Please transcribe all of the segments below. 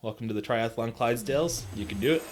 Welcome to the Triathlon Clydesdales. You can do it.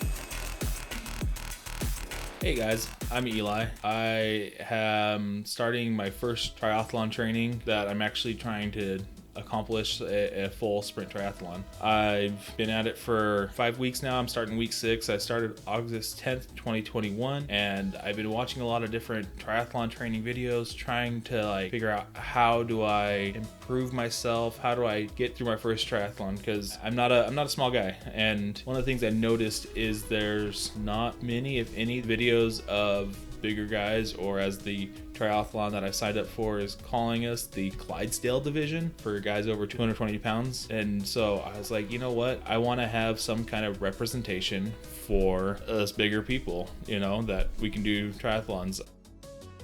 Hey guys, I'm Eli. I am starting my first triathlon training that I'm actually trying to accomplish a full sprint triathlon. I've been at it for 5 weeks now. I'm starting week 6. I started August 10th, 2021, and I've been watching a lot of different triathlon training videos, trying to figure out how do I improve myself, how do I get through my first triathlon, because I'm not a small guy. And one of the things I noticed is there's not many, if any, videos of bigger guys, or as the triathlon that I signed up for is calling us, the Clydesdale division for guys over 220 pounds. And so I was like, you know what? I want to have some kind of representation for us bigger people, that we can do triathlons.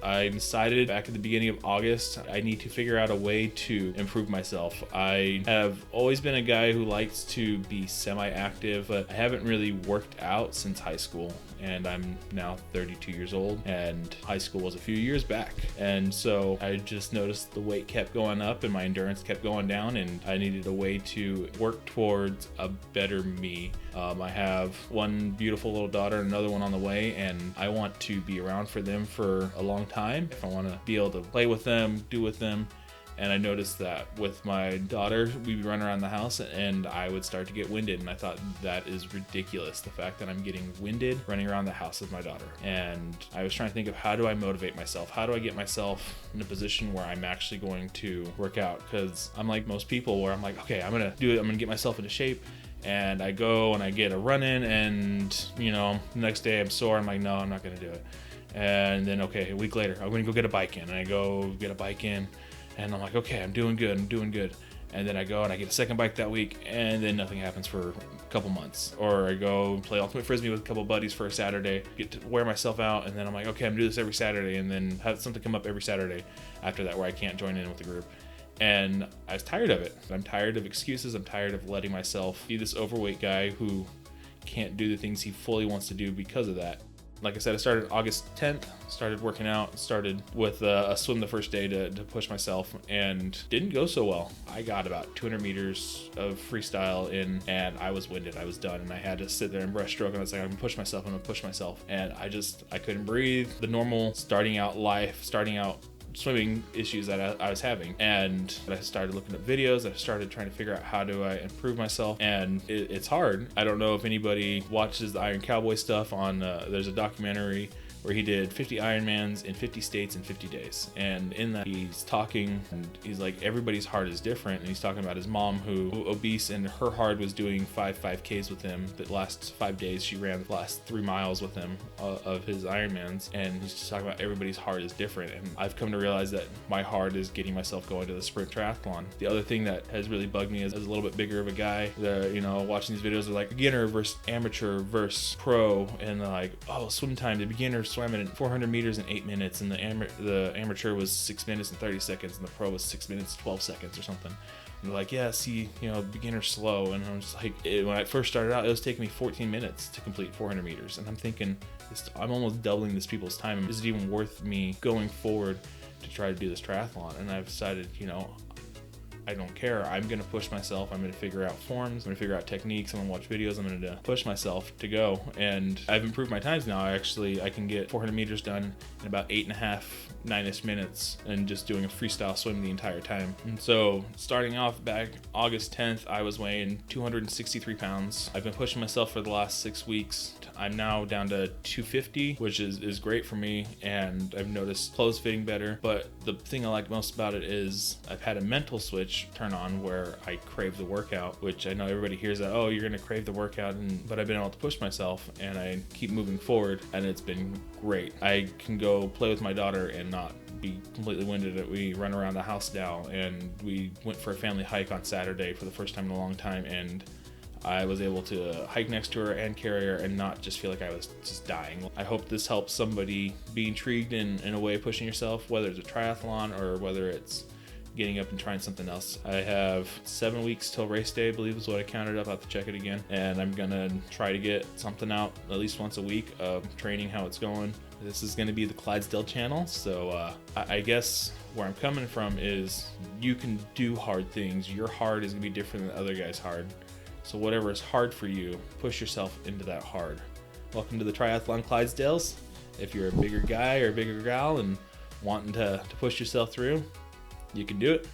I decided back at the beginning of August, I need to figure out a way to improve myself. I have always been a guy who likes to be semi-active, but I haven't really worked out since high school. And I'm now 32 years old, and high school was a few years back. And so I just noticed the weight kept going up and my endurance kept going down, and I needed a way to work towards a better me. I have one beautiful little daughter and another one on the way, and I want to be around for them for a long time. If I want to be able to play with them, do with them. And I noticed that with my daughter, we'd be running around the house and I would start to get winded. And I thought, that is ridiculous, the fact that I'm getting winded running around the house with my daughter. And I was trying to think of, how do I motivate myself? How do I get myself in a position where I'm actually going to work out? Because I'm like most people, where I'm like, okay, I'm going to do it. I'm going to get myself into shape. And I go and I get a run in, and the next day I'm sore. I'm like, no, I'm not going to do it. And then, okay, a week later, I'm going to go get a bike in. And I go get a bike in. And I'm like, okay, I'm doing good. And then I go and I get a second bike that week, and then nothing happens for a couple months. Or I go play ultimate frisbee with a couple buddies for a Saturday, get to wear myself out, and then I'm like, okay, I'm doing this every Saturday, and then have something come up every Saturday after that where I can't join in with the group. And I was tired of it. I'm tired of excuses. I'm tired of letting myself be this overweight guy who can't do the things he fully wants to do because of that. Like I said, I started August 10th, started working out, started with a swim the first day to push myself, and didn't go so well. I got about 200 meters of freestyle in, and I was winded. I was done, and I had to sit there and breaststroke, and I was like, I'm gonna push myself. And I couldn't breathe. The normal starting out swimming issues that I was having. And I started looking at videos. I started trying to figure out, how do I improve myself? And it's hard. I don't know if anybody watches the Iron Cowboy stuff on, there's a documentary where he did 50 Ironmans in 50 states in 50 days. And in that, he's talking, and he's like, everybody's heart is different. And he's talking about his mom, who obese, and her heart was doing 5Ks with him. The last 5 days, she ran the last 3 miles with him of his Ironmans. And he's just talking about everybody's heart is different. And I've come to realize that my heart is getting myself going to the sprint triathlon. The other thing that has really bugged me is, as a little bit bigger of a guy, watching these videos are like beginner versus amateur versus pro, and they're like, oh, swim time, the beginner swam in 400 meters in 8 minutes, and the amateur was 6 minutes and 30 seconds, and the pro was 6 minutes 12 seconds or something. And they're like, yeah, see, beginner slow. And I'm just like, when I first started out, it was taking me 14 minutes to complete 400 meters. And I'm thinking, I'm almost doubling this people's time. Is it even worth me going forward to try to do this triathlon? And I've decided, I don't care. I'm going to push myself. I'm going to figure out forms. I'm going to figure out techniques. I'm going to watch videos. I'm going to push myself to go. And I've improved my times now. I can get 400 meters done in about 8.5, 9-ish minutes, and just doing a freestyle swim the entire time. And so starting off back August 10th, I was weighing 263 pounds. I've been pushing myself for the last 6 weeks. I'm now down to 250, which is great for me, and I've noticed clothes fitting better. But the thing I like most about it is I've had a mental switch turn on where I crave the workout, which I know everybody hears that, oh, you're gonna crave the workout, but I've been able to push myself, and I keep moving forward, and it's been great. I can go play with my daughter and not be completely winded. We run around the house now, and we went for a family hike on Saturday for the first time in a long time, and I was able to hike next to her and carry her and not just feel like I was just dying. I hope this helps somebody be intrigued in a way of pushing yourself, whether it's a triathlon or whether it's getting up and trying something else. I have 7 weeks till race day, I believe is what I counted up. I'll have to check it again. And I'm gonna try to get something out at least once a week of training, how it's going. This is gonna be the Clydesdale channel. So I guess where I'm coming from is, you can do hard things. Your hard is gonna be different than the other guy's hard. So whatever is hard for you, push yourself into that hard. Welcome to the Triathlon Clydesdales. If you're a bigger guy or a bigger gal and wanting to push yourself through, you can do it.